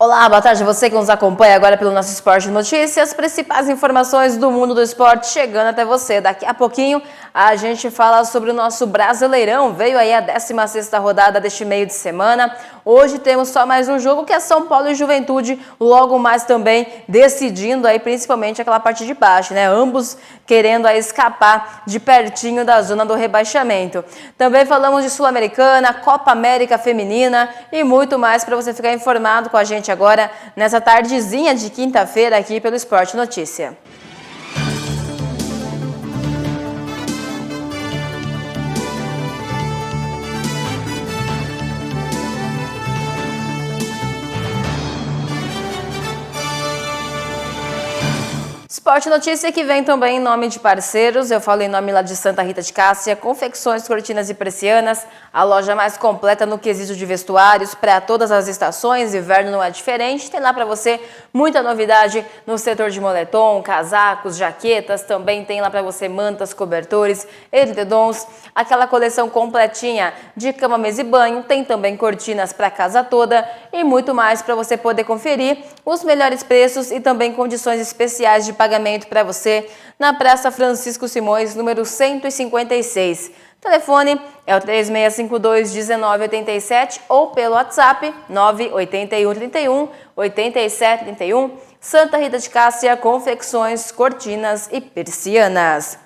Olá, boa tarde a você que nos acompanha agora pelo nosso Esporte Notícias. As principais informações do mundo do esporte chegando até você. Daqui a pouquinho a gente fala sobre o nosso Brasileirão. Veio aí a 16ª rodada deste meio de semana. Hoje temos só mais um jogo que é São Paulo e Juventude, logo mais também decidindo aí principalmente aquela parte de baixo, né? Ambos querendo aí escapar de pertinho da zona do rebaixamento. Também falamos de Sul-Americana, Copa América Feminina e muito mais para você ficar informado com a gente agora nessa tardezinha de quinta-feira aqui pelo Esporte Notícia. Esporte Notícia que vem também em nome de parceiros, eu falo em nome lá de Santa Rita de Cássia, confecções, cortinas e persianas, a loja mais completa no quesito de vestuários para todas as estações, inverno não é diferente, tem lá para você muita novidade no setor de moletom, casacos, jaquetas, também tem lá para você mantas, cobertores, edredons, aquela coleção completinha de cama, mesa e banho, tem também cortinas para a casa toda e muito mais para você poder conferir os melhores preços e também condições especiais de pagamento para você na Praça Francisco Simões, número 156. Telefone é o 3652-1987 ou pelo WhatsApp 98131-8731. Santa Rita de Cássia, confecções, cortinas e persianas.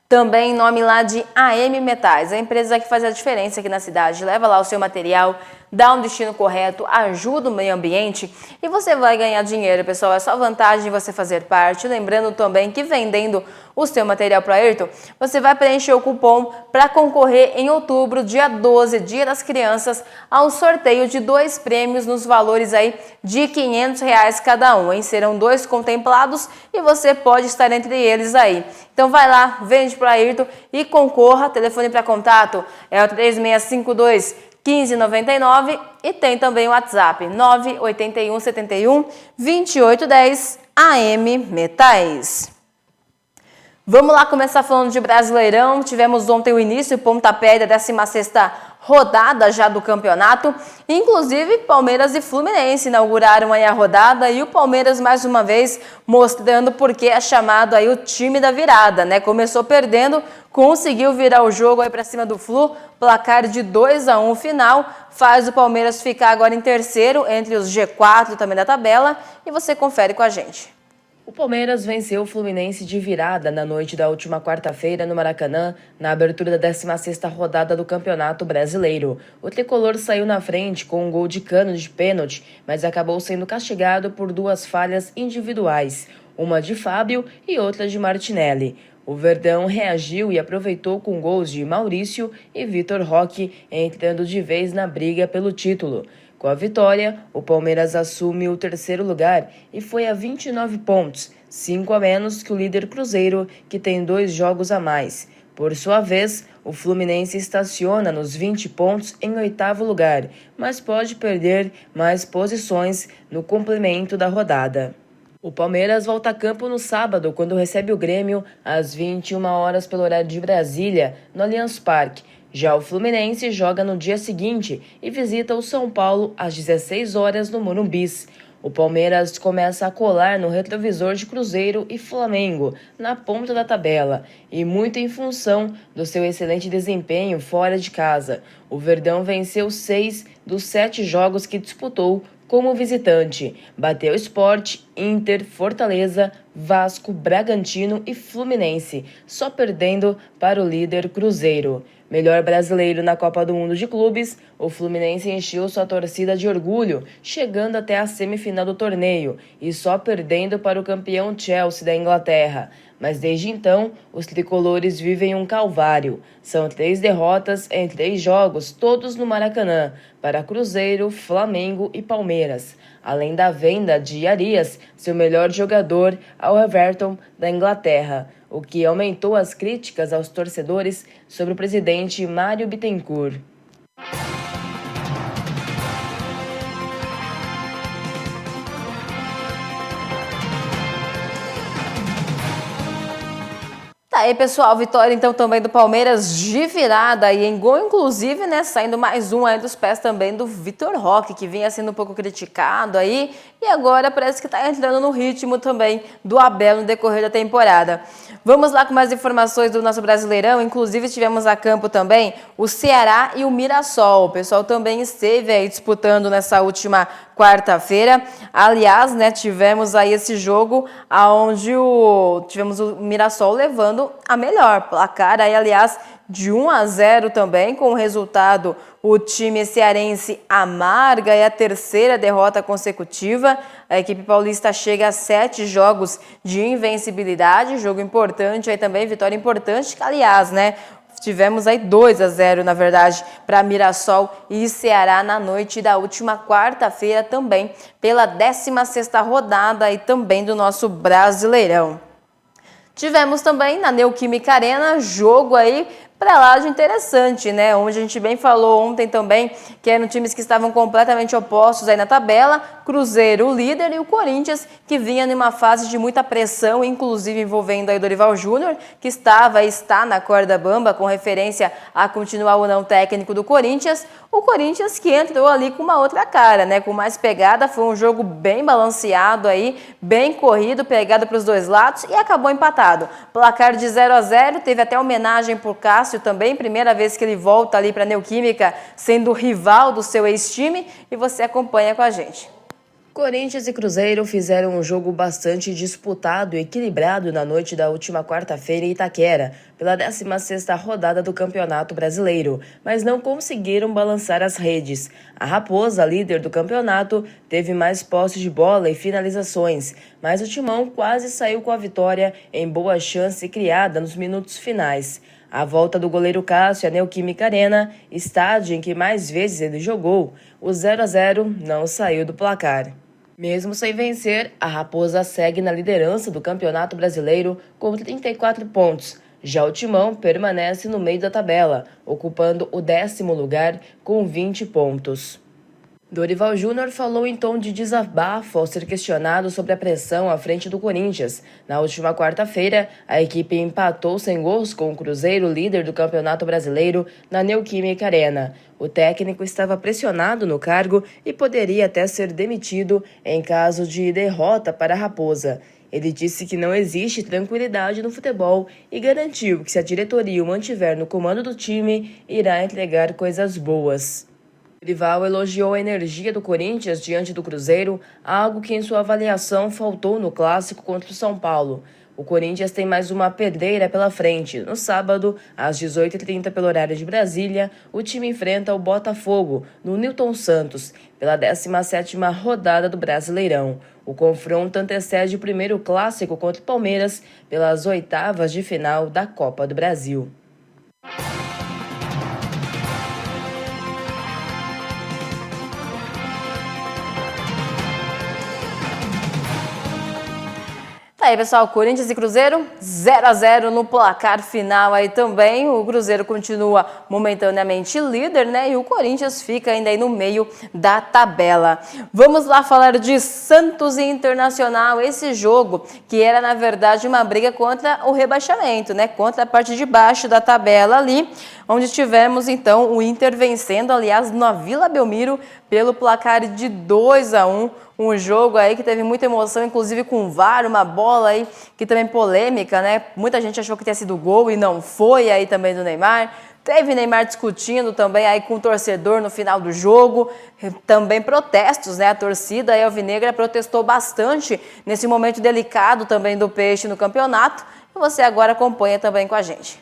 Também em nome lá de AM Metais, a empresa que faz a diferença aqui na cidade. Leva lá o seu material, dá um destino correto, ajuda o meio ambiente e você vai ganhar dinheiro, pessoal. É só vantagem você fazer parte. Lembrando também que vendendo o seu material para Ayrton, você vai preencher o cupom para concorrer em outubro, dia 12, Dia das Crianças, a um sorteio de 2 prêmios nos valores aí de R$500 cada um, hein? Serão 2 contemplados e você pode estar entre eles aí. Então vai lá, vende para Ayrton e concorra. Telefone para contato é o 3652-1599 e tem também o WhatsApp 98171-2810 AM Metais. Vamos lá começar falando de Brasileirão. Tivemos ontem o início, o pontapé da 16ª rodada já do campeonato. Inclusive, Palmeiras e Fluminense inauguraram aí a rodada e o Palmeiras mais uma vez mostrando porque é chamado aí o time da virada, né? Começou perdendo, conseguiu virar o jogo aí para cima do Flu, placar de 2-1 final, faz o Palmeiras ficar agora em terceiro entre os G4 também da tabela e você confere com a gente. O Palmeiras venceu o Fluminense de virada na noite da última quarta-feira no Maracanã, na abertura da 16ª rodada do Campeonato Brasileiro. O tricolor saiu na frente com um gol de cano de pênalti, mas acabou sendo castigado por 2 falhas individuais, uma de Fábio e outra de Martinelli. O Verdão reagiu e aproveitou com gols de Maurício e Vitor Roque, entrando de vez na briga pelo título. Com a vitória, o Palmeiras assume o terceiro lugar e foi a 29 pontos, 5 a menos que o líder Cruzeiro, que tem 2 jogos a mais. Por sua vez, o Fluminense estaciona nos 20 pontos em 8º lugar, mas pode perder mais posições no complemento da rodada. O Palmeiras volta a campo no sábado, quando recebe o Grêmio às 21 horas pelo horário de Brasília, no Allianz Parque. Já o Fluminense joga no dia seguinte e visita o São Paulo às 16 horas no Morumbis. O Palmeiras começa a colar no retrovisor de Cruzeiro e Flamengo, na ponta da tabela, e muito em função do seu excelente desempenho fora de casa. O Verdão venceu 6 dos 7 jogos que disputou como visitante. Bateu Sport, Inter, Fortaleza, Vasco, Bragantino e Fluminense, só perdendo para o líder Cruzeiro. Melhor brasileiro na Copa do Mundo de Clubes, o Fluminense encheu sua torcida de orgulho, chegando até a semifinal do torneio e só perdendo para o campeão Chelsea da Inglaterra. Mas desde então, os tricolores vivem um calvário. São 3 derrotas em 3 jogos, todos no Maracanã, para Cruzeiro, Flamengo e Palmeiras. Além da venda de Arias, seu melhor jogador, ao Everton da Inglaterra, o que aumentou as críticas aos torcedores sobre o presidente Mário Bittencourt. Tá Tá aí, pessoal, vitória então também do Palmeiras de virada e em gol, inclusive, né, saindo mais um aí dos pés também do Vitor Roque, que vinha sendo um pouco criticado aí e agora parece que tá entrando no ritmo também do Abel no decorrer da temporada. Vamos lá com mais informações do nosso Brasileirão, inclusive tivemos a campo também o Ceará e o Mirassol. O pessoal também esteve aí disputando nessa última quarta-feira. Aliás, né, tivemos aí esse jogo onde tivemos o Mirassol levando a melhor placar, aí aliás de 1-0 também, com o resultado o time cearense amarga e a terceira derrota consecutiva. A equipe paulista chega a 7 jogos de invencibilidade, jogo importante aí também, vitória importante, que aliás, né, tivemos aí 2-0, na verdade, para Mirassol e Ceará na noite da última quarta-feira também, pela 16ª rodada aí também do nosso Brasileirão. Tivemos também na Neoquímica Arena jogo aí para lá de interessante, né? Onde a gente bem falou ontem também que eram times que estavam completamente opostos aí na tabela. Cruzeiro, o líder, e o Corinthians, que vinha numa fase de muita pressão, inclusive envolvendo aí Dorival Júnior, que está na corda bamba com referência a continuar ou não técnico do Corinthians. O Corinthians que entrou ali com uma outra cara, né? Com mais pegada, foi um jogo bem balanceado aí, bem corrido, pegado para os dois lados e acabou empatado. Placar de 0-0, teve até homenagem por Cássio também, primeira vez que ele volta ali para a Neoquímica, sendo rival do seu ex-time, e você acompanha com a gente. Corinthians e Cruzeiro fizeram um jogo bastante disputado e equilibrado na noite da última quarta-feira em Itaquera, pela 16ª rodada do Campeonato Brasileiro, mas não conseguiram balançar as redes. A Raposa, líder do campeonato, teve mais posse de bola e finalizações, mas o Timão quase saiu com a vitória em boa chance criada nos minutos finais. A volta do goleiro Cássio à Neoquímica Arena, estádio em que mais vezes ele jogou, o 0-0 não saiu do placar. Mesmo sem vencer, a Raposa segue na liderança do Campeonato Brasileiro com 34 pontos. Já o Timão permanece no meio da tabela, ocupando o 10º lugar com 20 pontos. Dorival Júnior falou em tom de desabafo ao ser questionado sobre a pressão à frente do Corinthians. Na última quarta-feira, a equipe empatou sem gols com o Cruzeiro, líder do Campeonato Brasileiro, na Neoquímica Arena. O técnico estava pressionado no cargo e poderia até ser demitido em caso de derrota para a Raposa. Ele disse que não existe tranquilidade no futebol e garantiu que se a diretoria o mantiver no comando do time, irá entregar coisas boas. Dorival elogiou a energia do Corinthians diante do Cruzeiro, algo que em sua avaliação faltou no clássico contra o São Paulo. O Corinthians tem mais uma pedreira pela frente. No sábado, às 18h30 pelo horário de Brasília, o time enfrenta o Botafogo, no Newton Santos, pela 17ª rodada do Brasileirão. O confronto antecede o primeiro clássico contra o Palmeiras pelas oitavas de final da Copa do Brasil. Tá aí, pessoal, Corinthians e Cruzeiro, 0-0 no placar final aí também. O Cruzeiro continua momentaneamente líder, né? E o Corinthians fica ainda aí no meio da tabela. Vamos lá falar de Santos e Internacional, esse jogo que era, na verdade, uma briga contra o rebaixamento, né? Contra a parte de baixo da tabela ali, onde tivemos, então, o Inter vencendo, aliás, na Vila Belmiro, pelo placar de 2-1. Um jogo aí que teve muita emoção, inclusive com o VAR, uma bola aí que também polêmica, né? Muita gente achou que tinha sido gol e não foi, aí também do Neymar. Teve Neymar discutindo também aí com o torcedor no final do jogo. Também protestos, né? A torcida aí alvinegra protestou bastante nesse momento delicado também do Peixe no campeonato. E você agora acompanha também com a gente.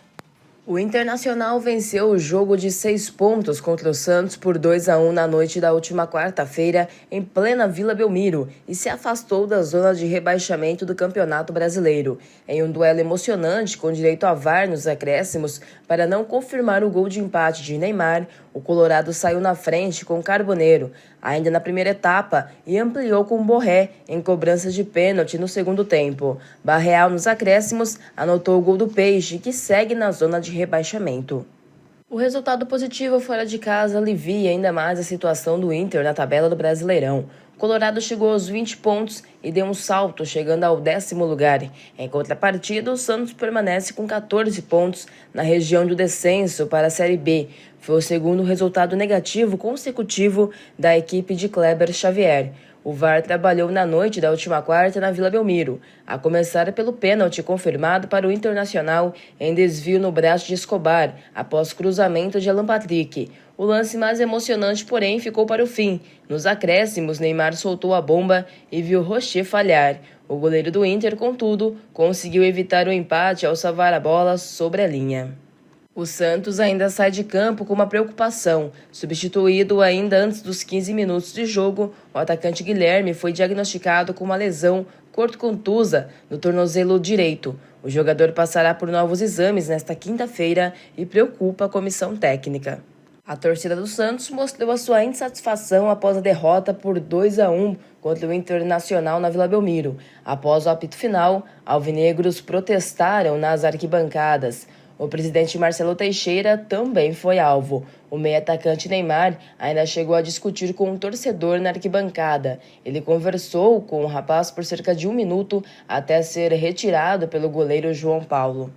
O Internacional venceu o jogo de 6 pontos contra o Santos por 2-1 na noite da última quarta-feira, em plena Vila Belmiro, e se afastou da zona de rebaixamento do Campeonato Brasileiro. Em um duelo emocionante, com direito a VAR nos acréscimos, para não confirmar o gol de empate de Neymar, o Colorado saiu na frente com Carboneiro, ainda na primeira etapa, e ampliou com Borré, em cobrança de pênalti no segundo tempo. Barreal, nos acréscimos, anotou o gol do Peixe, que segue na zona de rebaixamento. O resultado positivo fora de casa alivia ainda mais a situação do Inter na tabela do Brasileirão. Colorado chegou aos 20 pontos e deu um salto, chegando ao 10º lugar. Em contrapartida, o Santos permanece com 14 pontos na região do descenso para a Série B. Foi o segundo resultado negativo consecutivo da equipe de Kleber Xavier. O VAR trabalhou na noite da última quarta na Vila Belmiro, a começar pelo pênalti confirmado para o Internacional em desvio no braço de Escobar, após cruzamento de Alan Patrick. O lance mais emocionante, porém, ficou para o fim. Nos acréscimos, Neymar soltou a bomba e viu Rocher falhar. O goleiro do Inter, contudo, conseguiu evitar o empate ao salvar a bola sobre a linha. O Santos ainda sai de campo com uma preocupação. Substituído ainda antes dos 15 minutos de jogo, o atacante Guilherme foi diagnosticado com uma lesão corto-contusa no tornozelo direito. O jogador passará por novos exames nesta quinta-feira e preocupa a comissão técnica. A torcida do Santos mostrou a sua insatisfação após a derrota por 2-1 contra o Internacional na Vila Belmiro. Após o apito final, alvinegros protestaram nas arquibancadas. O presidente Marcelo Teixeira também foi alvo. O meio-atacante Neymar ainda chegou a discutir com um torcedor na arquibancada. Ele conversou com o rapaz por cerca de 1 minuto até ser retirado pelo goleiro João Paulo.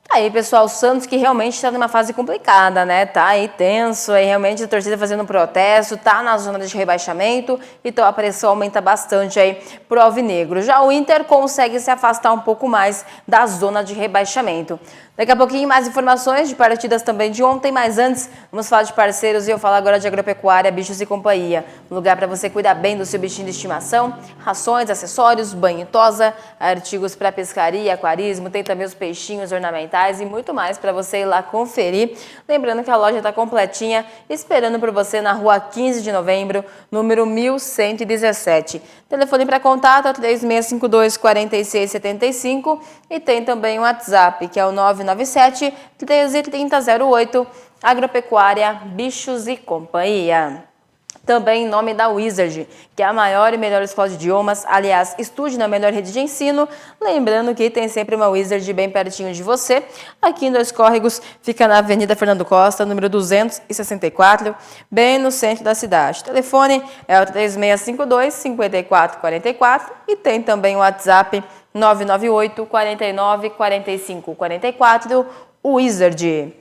Aí, pessoal, o Santos que realmente está numa fase complicada, né? Tá aí tenso, aí realmente a torcida fazendo protesto, tá na zona de rebaixamento, então a pressão aumenta bastante aí pro alvinegro. Já o Inter consegue se afastar um pouco mais da zona de rebaixamento. Daqui a pouquinho mais informações de partidas também de ontem, mas antes vamos falar de parceiros e eu falo agora de Agropecuária, Bichos e Companhia. Um lugar para você cuidar bem do seu bichinho de estimação, rações, acessórios, banho e tosa, artigos para pescaria, aquarismo, tem também os peixinhos ornamentais e muito mais para você ir lá conferir. Lembrando que a loja está completinha, esperando por você na rua 15 de novembro, número 1117. Telefone para contato é 3652-4675 e tem também o WhatsApp, que é o 997 133008, Agropecuária, Bichos e Companhia. Também em nome da Wizard, que é a maior e melhor escola de idiomas. Aliás, estude na melhor rede de ensino. Lembrando que tem sempre uma Wizard bem pertinho de você. Aqui em Dois Córregos, fica na Avenida Fernando Costa, número 264, bem no centro da cidade. O telefone é o 3652-5444 e tem também o WhatsApp 998 49 45 44, Wizard.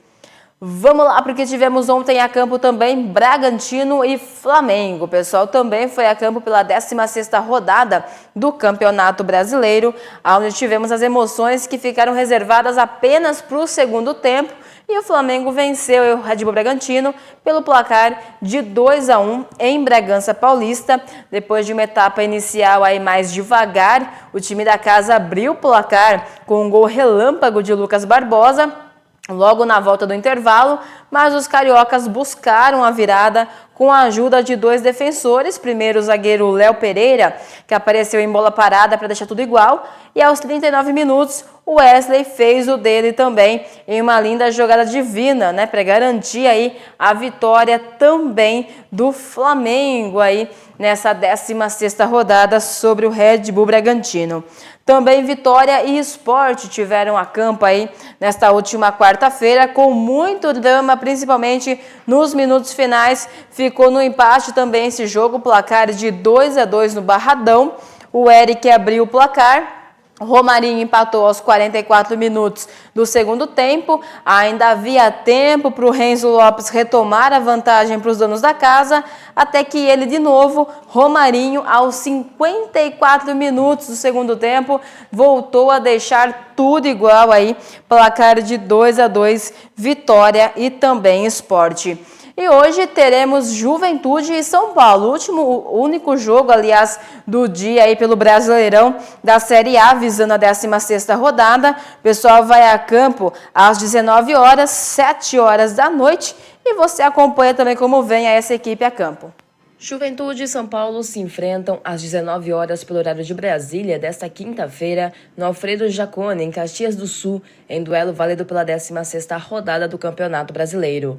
Vamos lá, porque tivemos ontem a campo também Bragantino e Flamengo. Pessoal, também foi a campo pela 16ª rodada do Campeonato Brasileiro, onde tivemos as emoções que ficaram reservadas apenas para o segundo tempo. E o Flamengo venceu o Red Bull Bragantino pelo placar de 2-1 em Bragança Paulista. Depois de uma etapa inicial aí mais devagar, o time da casa abriu o placar com um gol relâmpago de Lucas Barbosa logo na volta do intervalo, mas os cariocas buscaram a virada com a ajuda de 2 defensores. Primeiro o zagueiro Léo Pereira, que apareceu em bola parada para deixar tudo igual, e aos 39 minutos o Wesley fez o dele também em uma linda jogada divina, né, para garantir aí a vitória também do Flamengo aí nessa 16ª rodada sobre o Red Bull Bragantino. Também Vitória e Sport tiveram a campo aí nesta última quarta-feira com muito drama, principalmente nos minutos finais. Ficou no empate também esse jogo, placar de 2-2 no Barradão. O Eric abriu o placar. Romarinho empatou aos 44 minutos do segundo tempo. Ainda havia tempo para o Renzo Lopes retomar a vantagem para os donos da casa, até que ele de novo, Romarinho, aos 54 minutos do segundo tempo, voltou a deixar tudo igual aí, placar de 2-2, Vitória e também Sport. E hoje teremos Juventude e São Paulo, o único jogo, aliás, do dia aí pelo Brasileirão da Série A, visando a 16ª rodada. O pessoal vai a campo às 19 horas, 7 horas da noite, e você acompanha também como vem essa equipe a campo. Juventude e São Paulo se enfrentam às 19 horas pelo horário de Brasília desta quinta-feira no Alfredo Jaconi, em Caxias do Sul, em duelo válido pela 16ª rodada do Campeonato Brasileiro.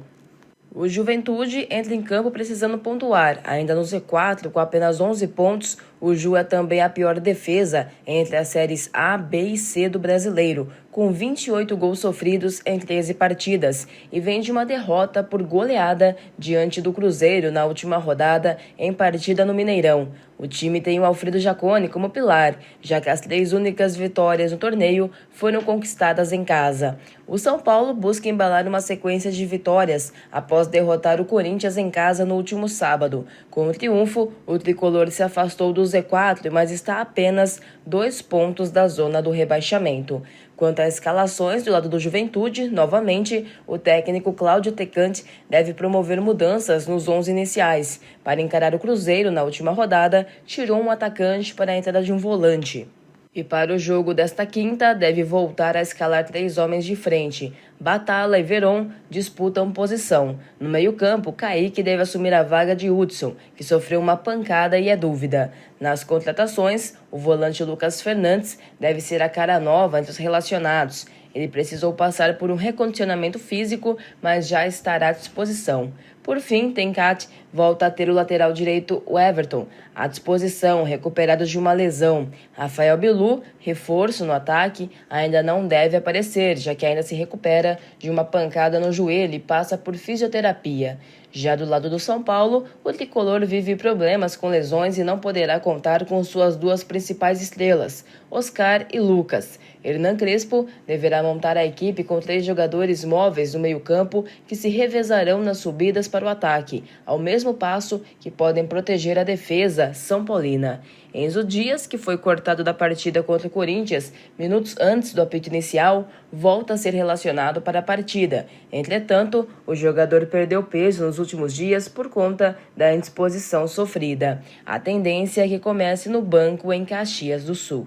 O Juventude entra em campo precisando pontuar, ainda no Z4 com apenas 11 pontos. O Ju é também a pior defesa entre as séries A, B e C do Brasileiro, com 28 gols sofridos em 13 partidas, e vem de uma derrota por goleada diante do Cruzeiro na última rodada em partida no Mineirão. O time tem o Alfredo Jaconi como pilar, já que as 3 únicas vitórias no torneio foram conquistadas em casa. O São Paulo busca embalar uma sequência de vitórias após derrotar o Corinthians em casa no último sábado. Com o triunfo, o tricolor se afastou do Z4, mas está a apenas 2 pontos da zona do rebaixamento. Quanto às escalações do lado do Juventude, novamente, o técnico Cláudio Tecante deve promover mudanças nos 11 iniciais. Para encarar o Cruzeiro na última rodada, tirou um atacante para a entrada de um volante. E para o jogo desta quinta, deve voltar a escalar 3 homens de frente. Batalla e Veron disputam posição. No meio-campo, Kaique deve assumir a vaga de Hudson, que sofreu uma pancada e é dúvida. Nas contratações, o volante Lucas Fernandes deve ser a cara nova entre os relacionados. Ele precisou passar por um recondicionamento físico, mas já estará à disposição. Por fim, Tencate volta a ter o lateral direito Everton à disposição, recuperado de uma lesão. Rafael Bilu, reforço no ataque, ainda não deve aparecer, já que ainda se recupera de uma pancada no joelho e passa por fisioterapia. Já do lado do São Paulo, o tricolor vive problemas com lesões e não poderá contar com suas 2 principais estrelas, Oscar e Lucas. Hernan Crespo deverá montar a equipe com 3 jogadores móveis no meio-campo que se revezarão nas subidas para o ataque, ao mesmo passo que podem proteger a defesa são paulina. Enzo Dias, que foi cortado da partida contra o Corinthians minutos antes do apito inicial, volta a ser relacionado para a partida. Entretanto, o jogador perdeu peso nos últimos dias por conta da indisposição sofrida. A tendência é que comece no banco em Caxias do Sul.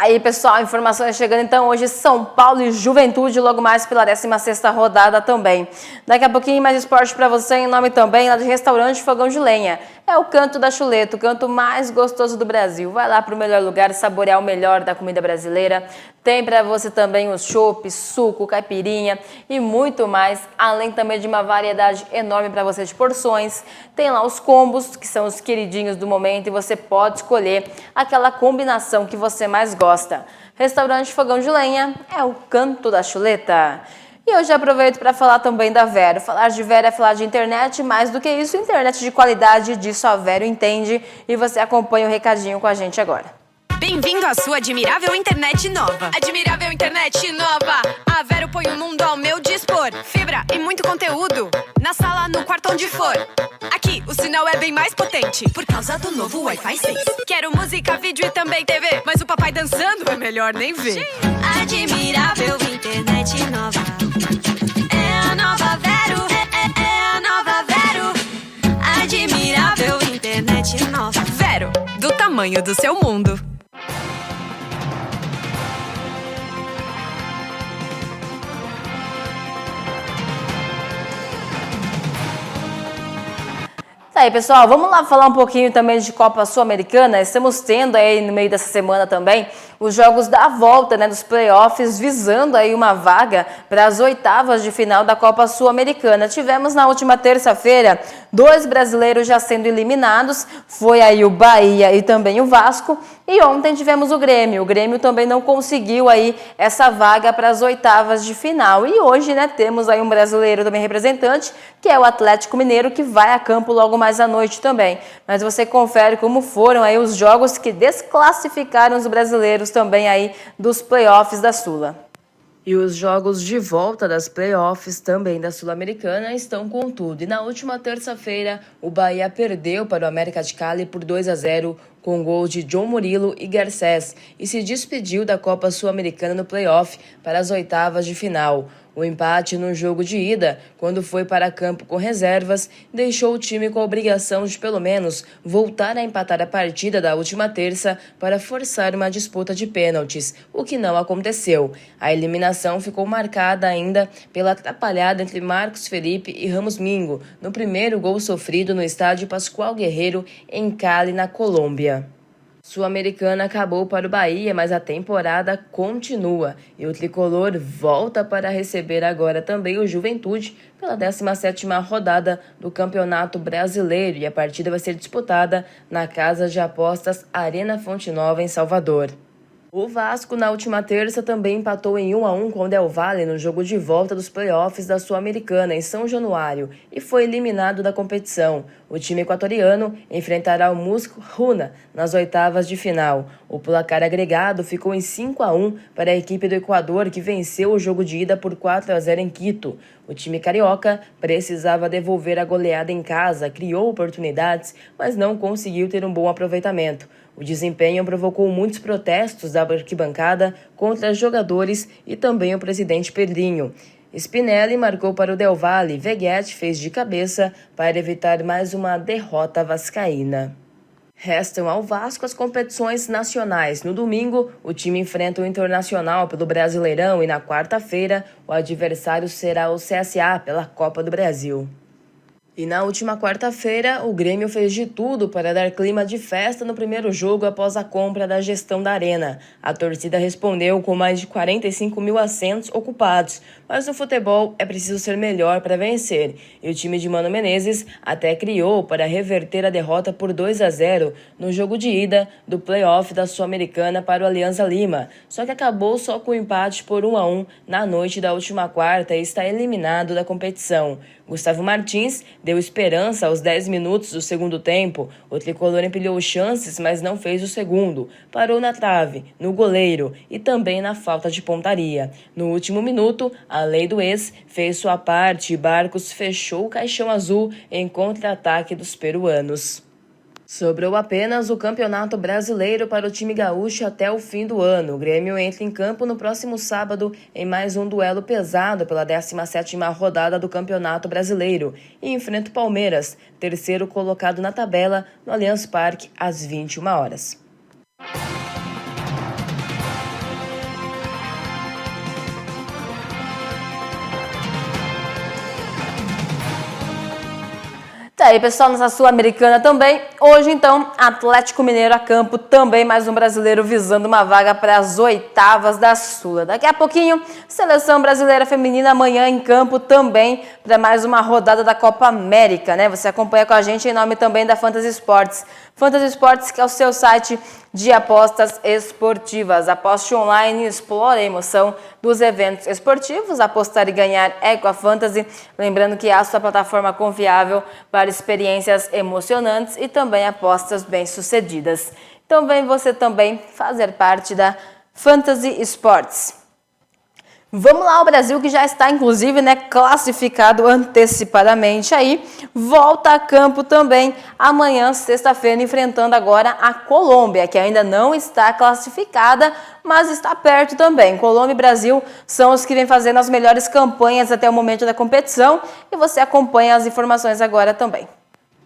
Aí, pessoal, informações chegando então hoje, São Paulo e Juventude, logo mais pela 16ª rodada também. Daqui a pouquinho mais esporte para você, em nome também lá de Restaurante Fogão de Lenha. É o Canto da Chuleta, o canto mais gostoso do Brasil. Vai lá para o melhor lugar saborear o melhor da comida brasileira. Tem para você também os chopp, suco, caipirinha e muito mais, além também de uma variedade enorme para você de porções. Tem lá os combos, que são os queridinhos do momento, e você pode escolher aquela combinação que você mais gosta. Restaurante Fogão de Lenha é o Canto da Chuleta. E eu já aproveito para falar também da Vero. Falar de Vero é falar de internet, mais do que isso, internet de qualidade, disso a Vero entende. E você acompanha o recadinho com a gente agora. Bem-vindo à sua admirável internet nova. Admirável internet nova. A Vero põe o mundo ao meu dispor. Fibra e muito conteúdo. Na sala, no quarto, onde for. Aqui, o sinal é bem mais potente por causa do novo Wi-Fi 6. Quero música, vídeo e também TV, mas o papai dançando é melhor nem ver. Admirável internet nova. É a nova Vero. É a nova Vero. Admirável internet nova. Vero, do tamanho do seu mundo. Aí, pessoal, vamos lá falar um pouquinho também de Copa Sul-Americana. Estamos tendo aí no meio dessa semana também os jogos da volta, né, dos playoffs, visando aí uma vaga para as 8ª de final da Copa Sul-Americana. Tivemos na última terça-feira 2 brasileiros já sendo eliminados, foi aí o Bahia e também o Vasco, e ontem tivemos o Grêmio. O Grêmio também não conseguiu aí essa vaga para as 8ª de final. E hoje, né, temos aí um brasileiro também representante, que é o Atlético Mineiro, que vai a campo logo mais à noite também. Mas você confere como foram aí os jogos que desclassificaram os brasileiros também aí dos playoffs da Sula. E os jogos de volta das playoffs também da Sul-Americana estão com tudo. E na última terça-feira, o Bahia perdeu para o América de Cali por 2-0 com gols de John Murilo e Garcés e se despediu da Copa Sul-Americana no playoff para as 8ª de final. O empate no jogo de ida, quando foi para campo com reservas, deixou o time com a obrigação de pelo menos voltar a empatar a partida da última terça para forçar uma disputa de pênaltis, o que não aconteceu. A eliminação ficou marcada ainda pela atrapalhada entre Marcos Felipe e Ramos Mingo, no primeiro gol sofrido no estádio Pascoal Guerreiro, em Cali, na Colômbia. Sul-Americana acabou para o Bahia, mas a temporada continua e o tricolor volta para receber agora também o Juventude pela 17ª rodada do Campeonato Brasileiro, e a partida vai ser disputada na Casa de Apostas Arena Fonte Nova, em Salvador. O Vasco, na última terça, também empatou em 1-1 com o Del Valle no jogo de volta dos playoffs da Sul-Americana em São Januário e foi eliminado da competição. O time equatoriano enfrentará o Musco Runa nas oitavas de final. O placar agregado ficou em 5-1 para a equipe do Equador, que venceu o jogo de ida por 4-0 em Quito. O time carioca precisava devolver a goleada em casa, criou oportunidades, mas não conseguiu ter um bom aproveitamento. O desempenho provocou muitos protestos da arquibancada contra jogadores e também o presidente Pedrinho. Spinelli marcou para o Del Valle, Veguete fez de cabeça para evitar mais uma derrota vascaína. Restam ao Vasco as competições nacionais. No domingo, o time enfrenta o Internacional pelo Brasileirão e na quarta-feira o adversário será o CSA pela Copa do Brasil. E na última quarta-feira, o Grêmio fez de tudo para dar clima de festa no primeiro jogo após a compra da gestão da Arena. A torcida respondeu com mais de 45 mil assentos ocupados, mas no futebol é preciso ser melhor para vencer. E o time de Mano Menezes até criou para reverter a derrota por 2-0 no jogo de ida do play-off da Sul-Americana para o Alianza Lima. Só que acabou só com o empate por 1-1 na noite da última quarta e está eliminado da competição. Gustavo Martins deu esperança aos 10 minutos do segundo tempo. O tricolor empilhou chances, mas não fez o segundo. Parou na trave, no goleiro e também na falta de pontaria. No último minuto, a lei do ex fez sua parte e Barcos fechou o caixão azul em contra-ataque dos peruanos. Sobrou apenas o Campeonato Brasileiro para o time gaúcho até o fim do ano. O Grêmio entra em campo no próximo sábado em mais um duelo pesado pela 17ª rodada do Campeonato Brasileiro e enfrenta o Palmeiras, terceiro colocado na tabela, no Allianz Parque, às 21 horas. Tá aí, pessoal, nossa Sul-Americana também. Hoje, então, Atlético Mineiro a campo, também mais um brasileiro visando uma vaga para as oitavas da Sula. Daqui a pouquinho, Seleção Brasileira Feminina amanhã em campo também para mais uma rodada da Copa América, né? Você acompanha com a gente em nome também da Fantasy Sports. Fantasy Sports, que é o seu site de apostas esportivas. Aposte online e explore a emoção dos eventos esportivos. Apostar e ganhar é com a Fantasy. Lembrando que é a sua plataforma confiável para experiências emocionantes e também apostas bem-sucedidas. Então vem você também fazer parte da Fantasy Sports. Vamos lá, o Brasil que já está, inclusive, classificado antecipadamente aí, volta a campo também amanhã, sexta-feira, enfrentando agora a Colômbia, que ainda não está classificada, mas está perto também. Colômbia e Brasil são os que vêm fazendo as melhores campanhas até o momento da competição e você acompanha as informações agora também.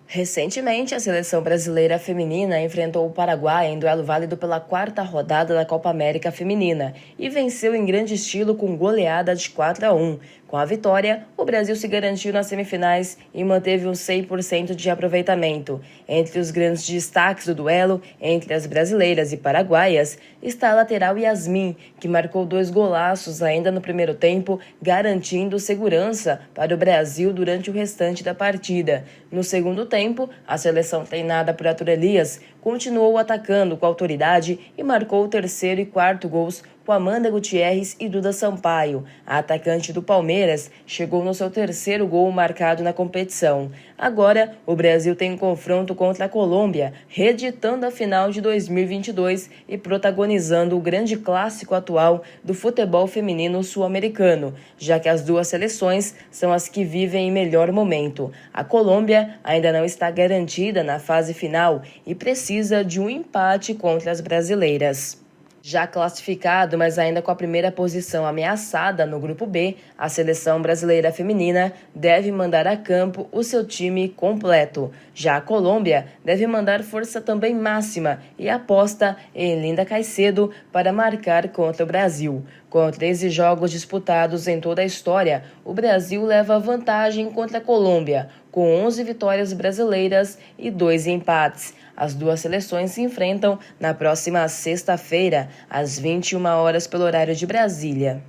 Recentemente, a seleção brasileira feminina enfrentou o Paraguai em duelo válido pela quarta rodada da Copa América Feminina e venceu em grande estilo com goleada de 4-1. Com a vitória, o Brasil se garantiu nas semifinais e manteve um 100% de aproveitamento. Entre os grandes destaques do duelo, entre as brasileiras e paraguaias, está a lateral Yasmin, que marcou 2 golaços ainda no primeiro tempo, garantindo segurança para o Brasil durante o restante da partida. No segundo tempo, a seleção treinada por Arthur Elias continuou atacando com autoridade e marcou o terceiro e quarto gols com Amanda Gutierrez e Duda Sampaio. A atacante do Palmeiras chegou no seu terceiro gol marcado na competição. Agora, o Brasil tem um confronto contra a Colômbia, reeditando a final de 2022 e protagonizando o grande clássico atual do futebol feminino sul-americano, já que as duas seleções são as que vivem em melhor momento. A Colômbia ainda não está garantida na fase final e precisa de um empate contra as brasileiras. Já classificado, mas ainda com a primeira posição ameaçada no Grupo B, a seleção brasileira feminina deve mandar a campo o seu time completo. Já a Colômbia deve mandar força também máxima e aposta em Linda Caicedo para marcar contra o Brasil. Com 13 jogos disputados em toda a história, o Brasil leva vantagem contra a Colômbia. com 11 vitórias brasileiras e 2 empates. As duas seleções se enfrentam na próxima sexta-feira, às 21 horas pelo horário de Brasília.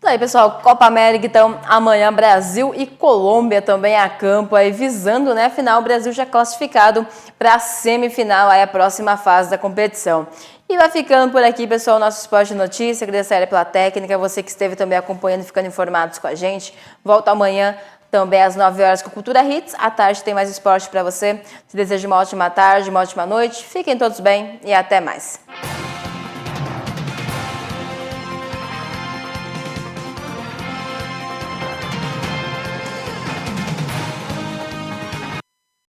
Aí, pessoal, Copa América, então, amanhã Brasil e Colômbia também a campo, aí visando, né, final, o Brasil já classificado para a semifinal, aí a próxima fase da competição. E vai ficando por aqui, pessoal, nosso Esporte Notícia, agradecer a Ela pela técnica, você que esteve também acompanhando e ficando informados com a gente. Volta amanhã também às 9 horas com Cultura Hits, à tarde tem mais esporte para você. Te desejo uma ótima tarde, uma ótima noite, fiquem todos bem e até mais.